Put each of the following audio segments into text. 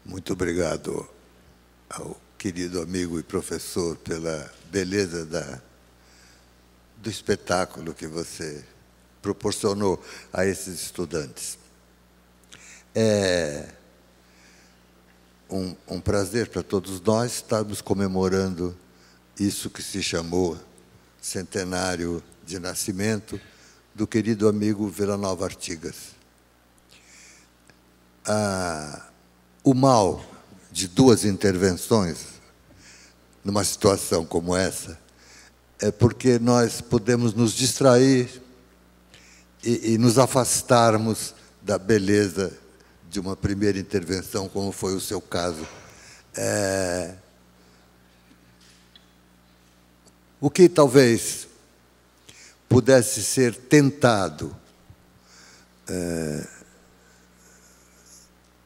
Muito obrigado ao querido amigo e professor pela beleza do espetáculo que você proporcionou a esses estudantes. É um prazer para todos nós estarmos comemorando isso que se chamou centenário de nascimento do querido amigo Vila Nova Artigas. O mal de duas intervenções numa situação como essa é porque nós podemos nos distrair e nos afastarmos da beleza de uma primeira intervenção, como foi o seu caso. O que talvez pudesse ser tentado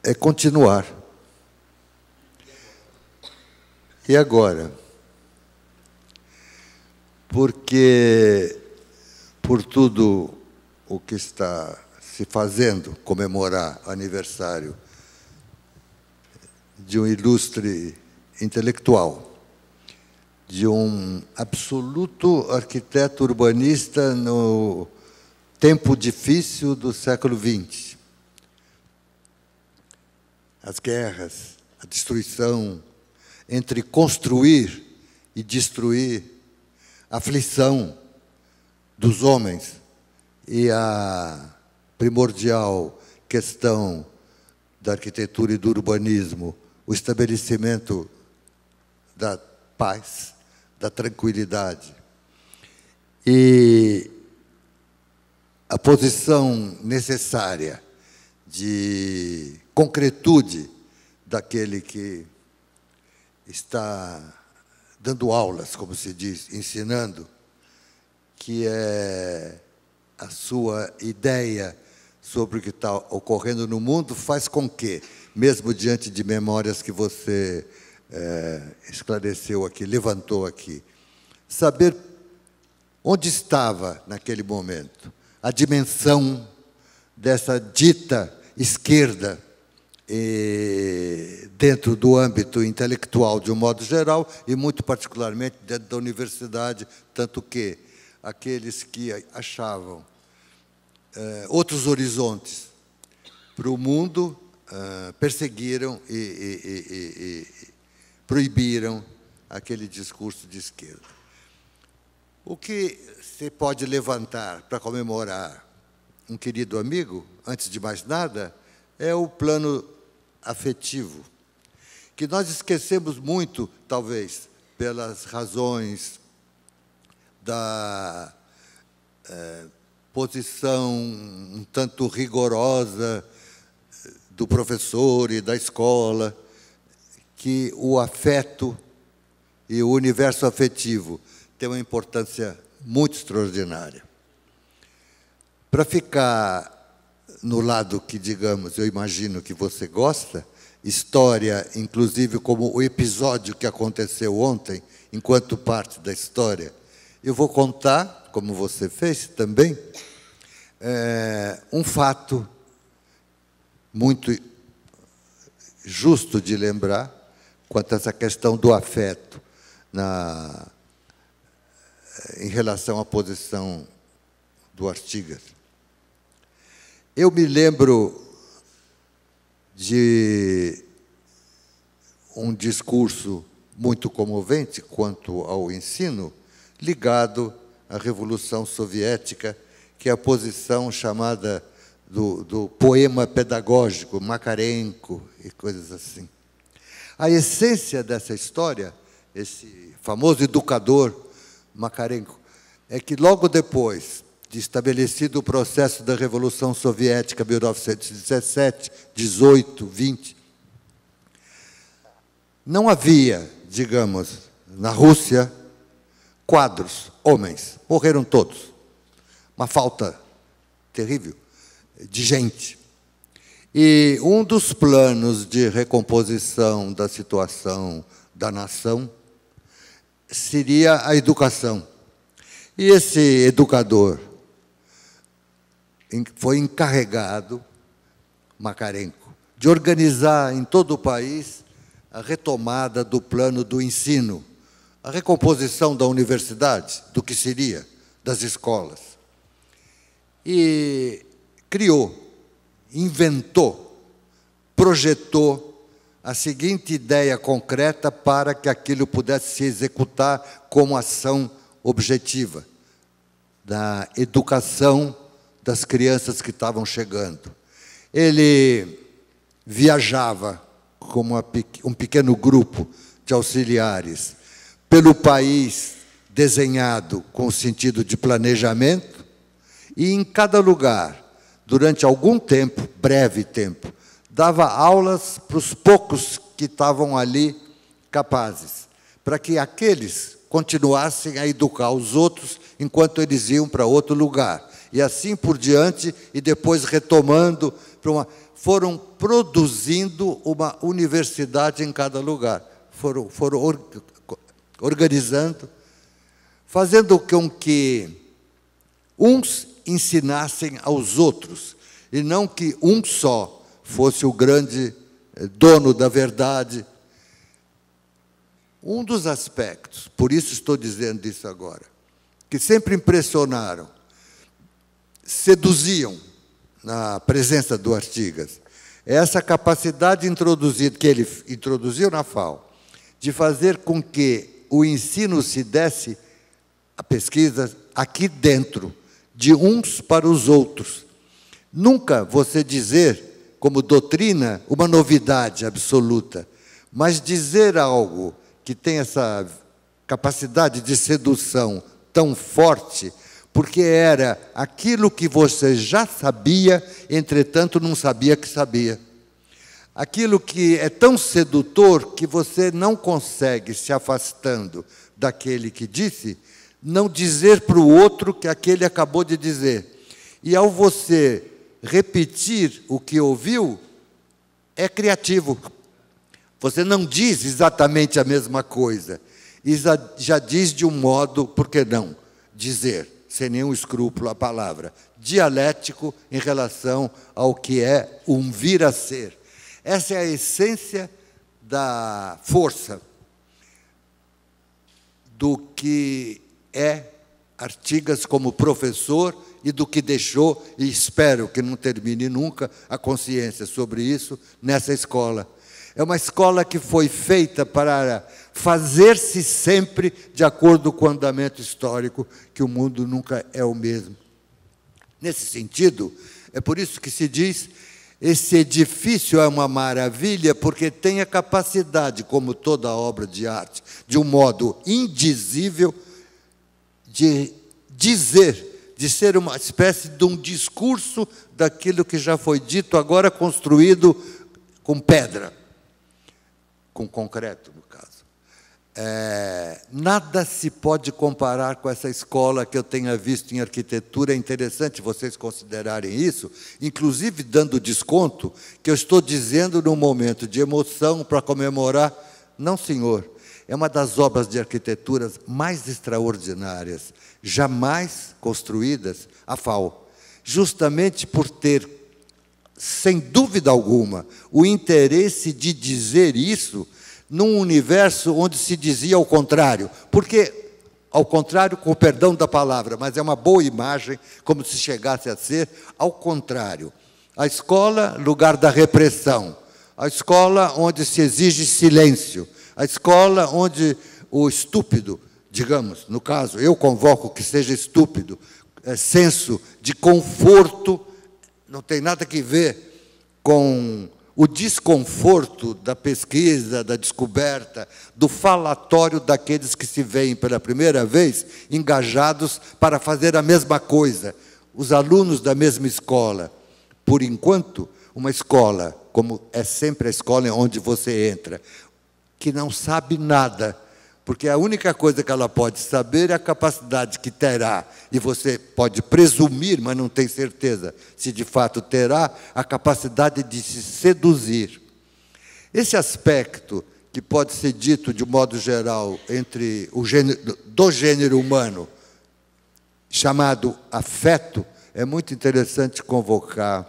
é continuar. E agora? Porque, por tudo o que está se fazendo, comemorar o aniversário de um ilustre intelectual, de um absoluto arquiteto urbanista no tempo difícil do século XX. As guerras, a destruição, entre construir e destruir, a aflição dos homens e a primordial questão da arquitetura e do urbanismo, o estabelecimento da paz, da tranquilidade. E a posição necessária de concretude daquele que está dando aulas, como se diz, ensinando, que é a sua ideia sobre o que está ocorrendo no mundo, faz com que, mesmo diante de memórias que você esclareceu aqui, levantou aqui, saber onde estava naquele momento a dimensão dessa dita esquerda dentro do âmbito intelectual, de um modo geral, e muito particularmente dentro da universidade, tanto que aqueles que achavam outros horizontes para o mundo perseguiram e proibiram aquele discurso de esquerda. O que se pode levantar para comemorar um querido amigo, antes de mais nada, é o plano afetivo, que nós esquecemos muito, talvez, pelas razões da posição um tanto rigorosa do professor e da escola, que o afeto e o universo afetivo têm uma importância muito extraordinária. Para ficar no lado que, digamos, eu imagino que você gosta, história, inclusive como o episódio que aconteceu ontem, enquanto parte da história, eu vou contar, como você fez também, um fato muito justo de lembrar quanto a essa questão do afeto em relação à posição do Artigas. Eu me lembro de um discurso muito comovente quanto ao ensino, ligado à Revolução Soviética, que é a posição chamada do poema pedagógico, Makarenko e coisas assim. A essência dessa história, esse famoso educador Makarenko, é que logo depois de estabelecido o processo da Revolução Soviética, 1917, 18, 20, não havia, digamos, na Rússia, quadros, homens, morreram todos. Uma falta terrível de gente. E um dos planos de recomposição da situação da nação seria a educação. E esse educador foi encarregado, Makarenko, de organizar em todo o país a retomada do plano do ensino, a recomposição da universidade, do que seria, das escolas. E criou, inventou, projetou a seguinte ideia concreta para que aquilo pudesse se executar como ação objetiva da educação das crianças que estavam chegando. Ele viajava como um pequeno grupo de auxiliares pelo país, desenhado com o sentido de planejamento, e em cada lugar, durante algum tempo, breve tempo, dava aulas para os poucos que estavam ali capazes, para que aqueles continuassem a educar os outros enquanto eles iam para outro lugar. E assim por diante, e depois retomando para uma... Foram produzindo uma universidade em cada lugar. Foram organizando, fazendo com que uns ensinassem aos outros, e não que um só fosse o grande dono da verdade. Um dos aspectos, por isso estou dizendo isso agora, que sempre impressionaram, seduziam na presença do Artigas, é essa capacidade introduzida, que ele introduziu na FAO, de fazer com que o ensino se desse, a pesquisa, aqui dentro, de uns para os outros. Nunca você dizer, como doutrina, uma novidade absoluta, mas dizer algo que tem essa capacidade de sedução tão forte, porque era aquilo que você já sabia, entretanto não sabia que sabia. Aquilo que é tão sedutor que você não consegue, se afastando daquele que disse, não dizer para o outro que aquele acabou de dizer. E ao você repetir o que ouviu, é criativo. Você não diz exatamente a mesma coisa, e já diz de um modo, por que não dizer, sem nenhum escrúpulo a palavra, dialético em relação ao que é um vir a ser. Essa é a essência da força do que é Artigas como professor e do que deixou, e espero que não termine nunca, a consciência sobre isso nessa escola. É uma escola que foi feita para fazer-se sempre de acordo com o andamento histórico, que o mundo nunca é o mesmo. Nesse sentido, é por isso que se diz, esse edifício é uma maravilha, porque tem a capacidade, como toda obra de arte, de um modo indizível, de dizer, de ser uma espécie de um discurso daquilo que já foi dito, agora construído com pedra, com concreto, no caso. Nada se pode comparar com essa escola que eu tenha visto em arquitetura. É interessante vocês considerarem isso, inclusive dando desconto, que eu estou dizendo num momento de emoção para comemorar. Não, senhor, é uma das obras de arquitetura mais extraordinárias, jamais construídas, a FAO, justamente por ter, sem dúvida alguma, o interesse de dizer isso num universo onde se dizia ao contrário. Porque, ao contrário, com o perdão da palavra, mas é uma boa imagem, como se chegasse a ser, ao contrário. A escola, lugar da repressão. A escola onde se exige silêncio. A escola onde o estúpido, digamos, no caso, eu convoco que seja estúpido, senso de conforto, não tem nada que ver com o desconforto da pesquisa, da descoberta, do falatório daqueles que se veem pela primeira vez engajados para fazer a mesma coisa. Os alunos da mesma escola. Por enquanto, uma escola, como é sempre a escola onde você entra, que não sabe nada, porque a única coisa que ela pode saber é a capacidade que terá, e você pode presumir, mas não tem certeza se de fato terá, a capacidade de se seduzir. Esse aspecto, que pode ser dito de modo geral entre o gênero, do gênero humano, chamado afeto, é muito interessante convocar,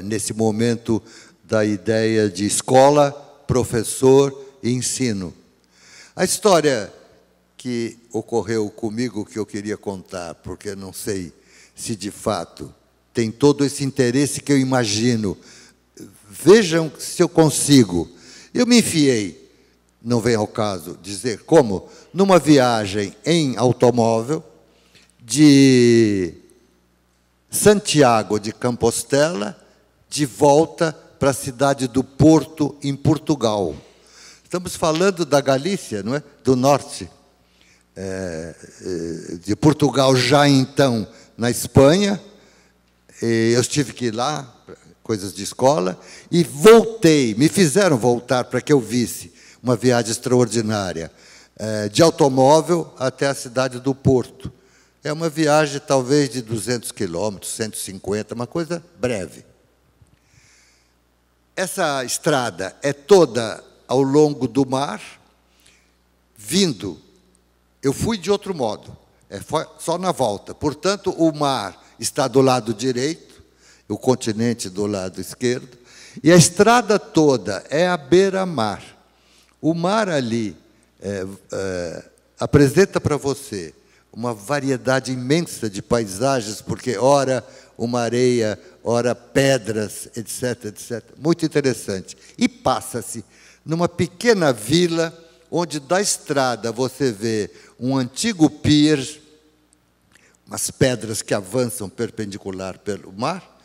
nesse momento da ideia de escola, professor e ensino. A história que ocorreu comigo, que eu queria contar, porque não sei se de fato tem todo esse interesse que eu imagino. Vejam se eu consigo. Eu me enfiei, não vem ao caso dizer como, numa viagem em automóvel de Santiago de Compostela, de volta para a cidade do Porto, em Portugal. Estamos falando da Galícia, não é? Do norte, de Portugal, já então na Espanha. Eu tive que ir lá, coisas de escola, e voltei, me fizeram voltar para que eu visse uma viagem extraordinária, de automóvel até a cidade do Porto. É uma viagem, talvez, de 200 quilômetros, 150, uma coisa breve. Essa estrada é toda ao longo do mar, vindo. Eu fui de outro modo, só na volta. Portanto, o mar está do lado direito, o continente do lado esquerdo, e a estrada toda é à beira-mar. O mar ali apresenta para você uma variedade imensa de paisagens, porque ora uma areia, ora pedras, etc, etc. Muito interessante. E passa-se numa pequena vila, onde da estrada você vê um antigo pier, umas pedras que avançam perpendicular pelo mar,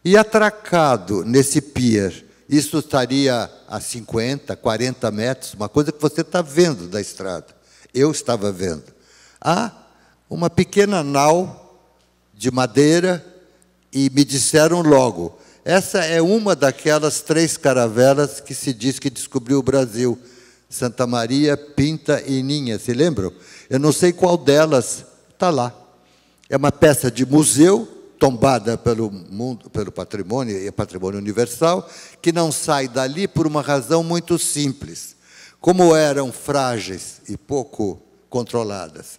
e atracado nesse pier, isso estaria a 50, 40 metros, uma coisa que você está vendo da estrada. Eu estava vendo. Há uma pequena nau de madeira e me disseram logo, essa é uma daquelas 3 caravelas que se diz que descobriu o Brasil, Santa Maria, Pinta e Ninha, se lembram? Eu não sei qual delas está lá. É uma peça de museu, tombada pelo mundo, pelo patrimônio, e patrimônio universal, que não sai dali por uma razão muito simples. Como eram frágeis e pouco controladas,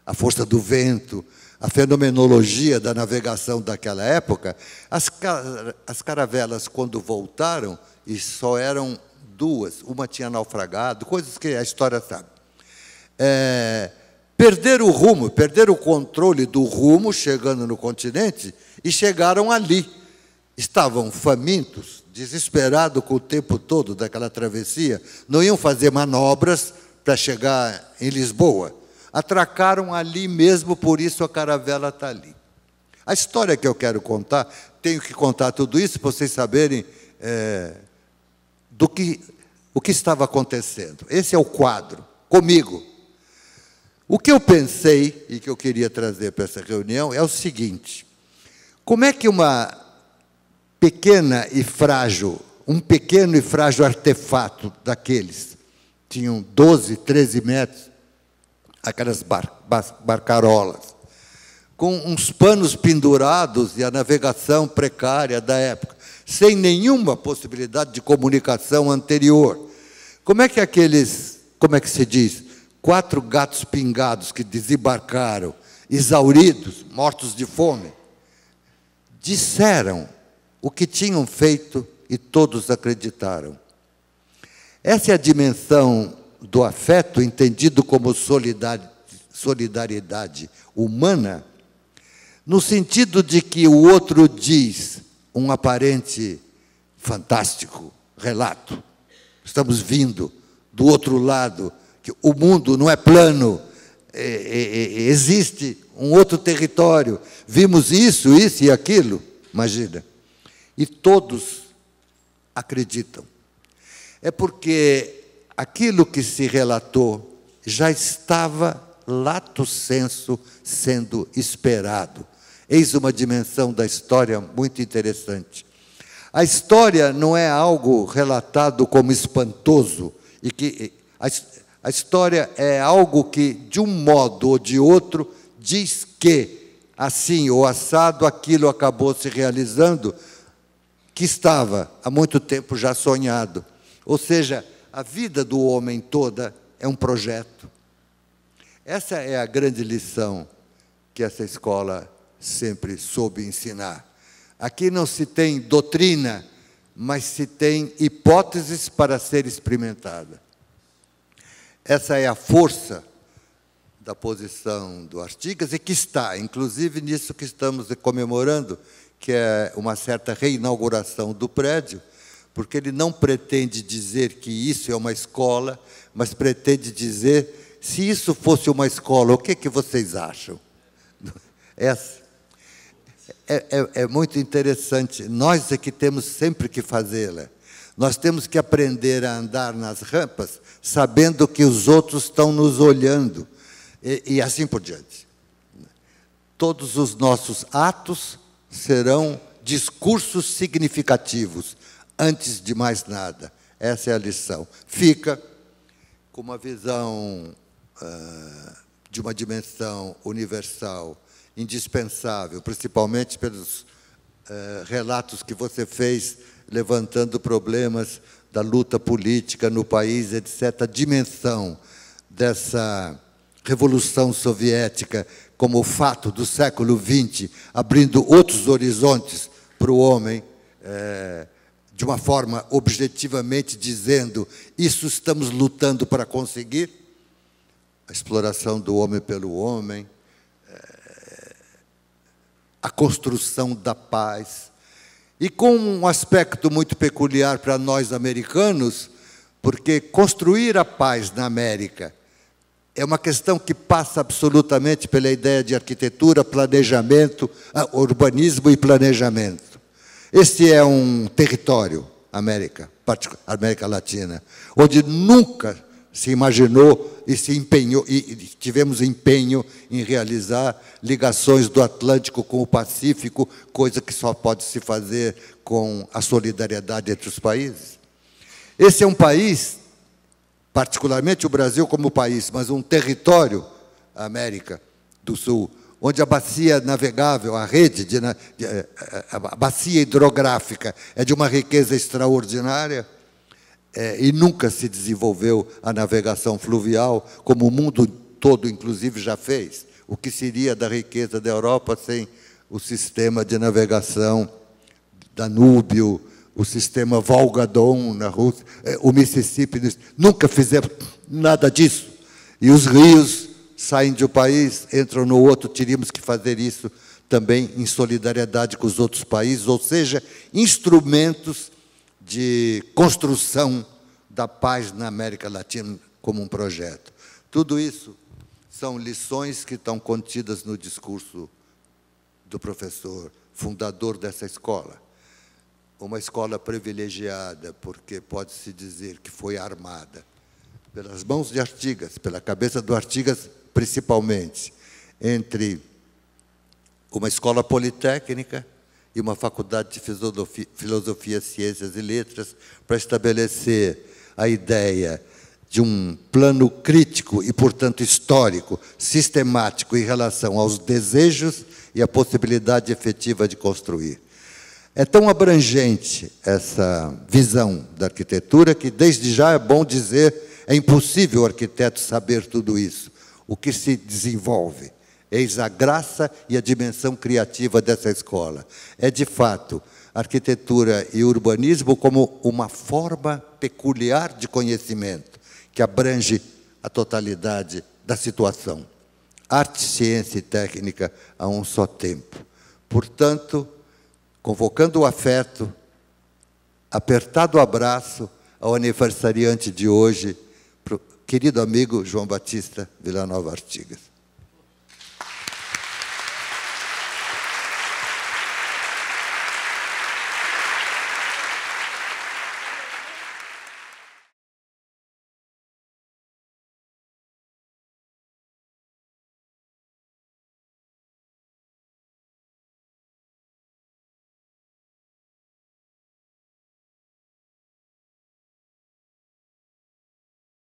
a força do vento, a fenomenologia da navegação daquela época, as caravelas, quando voltaram, e só eram 2, uma tinha naufragado, coisas que a história sabe. Perderam o rumo, perderam o controle do rumo, chegando no continente, e chegaram ali. Estavam famintos, desesperados com o tempo todo daquela travessia, não iam fazer manobras para chegar em Lisboa. Atracaram ali mesmo, por isso a caravela está ali. A história que eu quero contar, tenho que contar tudo isso para vocês saberem o que estava acontecendo. Esse é o quadro, comigo. O que eu pensei, e que eu queria trazer para essa reunião, é o seguinte: como é que uma pequena e frágil, um pequeno e frágil artefato daqueles, tinham 12, 13 metros, aquelas barcarolas, com uns panos pendurados e a navegação precária da época, sem nenhuma possibilidade de comunicação anterior. Como é que se diz, 4 gatos pingados que desembarcaram, exauridos, mortos de fome, disseram o que tinham feito e todos acreditaram. Essa é a dimensão do afeto entendido como solidariedade humana, no sentido de que o outro diz um aparente fantástico relato. Estamos vindo do outro lado, que o mundo não é plano, existe um outro território. Vimos isso e aquilo, imagina. E todos acreditam. É porque aquilo que se relatou já estava lato sensu sendo esperado. Eis uma dimensão da história muito interessante. A história não é algo relatado como espantoso, e que a história é algo que, de um modo ou de outro, diz que, assim ou assado, aquilo acabou se realizando, que estava há muito tempo já sonhado. Ou seja, a vida do homem toda é um projeto. Essa é a grande lição que essa escola sempre soube ensinar. Aqui não se tem doutrina mas se tem hipóteses para ser experimentada. Essa é a força da posição do Artigas, e que está, inclusive, nisso que estamos comemorando, que é uma certa reinauguração do prédio, porque ele não pretende dizer que isso é uma escola, mas pretende dizer, se isso fosse uma escola, o que vocês acham? Essa é muito interessante. Nós é que temos sempre que fazê-la. Nós temos que aprender a andar nas rampas, sabendo que os outros estão nos olhando, e assim por diante. Todos os nossos atos serão discursos significativos, antes de mais nada. Essa é a lição. Fica com uma visão de uma dimensão universal, indispensável, principalmente pelos relatos que você fez, levantando problemas da luta política no país, etc. A dimensão dessa Revolução Soviética como o fato do século XX, abrindo outros horizontes para o homem, de uma forma objetivamente dizendo, isso estamos lutando para conseguir, a exploração do homem pelo homem, a construção da paz, e com um aspecto muito peculiar para nós americanos, porque construir a paz na América é uma questão que passa absolutamente pela ideia de arquitetura, planejamento, urbanismo e planejamento. Este é um território, América Latina, onde nunca se imaginou e se empenhou, e tivemos empenho em realizar ligações do Atlântico com o Pacífico, coisa que só pode se fazer com a solidariedade entre os países. Esse é um país, particularmente o Brasil como país, mas um território, a América do Sul, onde a bacia navegável, a rede, a bacia hidrográfica é de uma riqueza extraordinária, e nunca se desenvolveu a navegação fluvial, como o mundo todo, inclusive, já fez. O que seria da riqueza da Europa sem o sistema de navegação Danúbio, o sistema Volga-Don na Rússia, o Mississippi, nunca fizemos nada disso. E os rios saem de um país, entram no outro, teríamos que fazer isso também em solidariedade com os outros países, ou seja, instrumentos de construção da paz na América Latina como um projeto. Tudo isso são lições que estão contidas no discurso do professor, fundador dessa escola. Uma escola privilegiada, porque pode-se dizer que foi armada pelas mãos de Artigas, pela cabeça do Artigas, principalmente, entre uma escola politécnica e uma faculdade de filosofia, ciências e letras, para estabelecer a ideia de um plano crítico e, portanto, histórico, sistemático em relação aos desejos e à possibilidade efetiva de construir. É tão abrangente essa visão da arquitetura que, desde já, é bom dizer, é impossível o arquiteto saber tudo isso. O que se desenvolve? Eis a graça e a dimensão criativa dessa escola. É, de fato, arquitetura e urbanismo como uma forma peculiar de conhecimento, que abrange a totalidade da situação. Arte, ciência e técnica a um só tempo. Portanto, convocando o afeto, apertado o abraço ao aniversariante de hoje, querido amigo João Batista Villanova Artigas.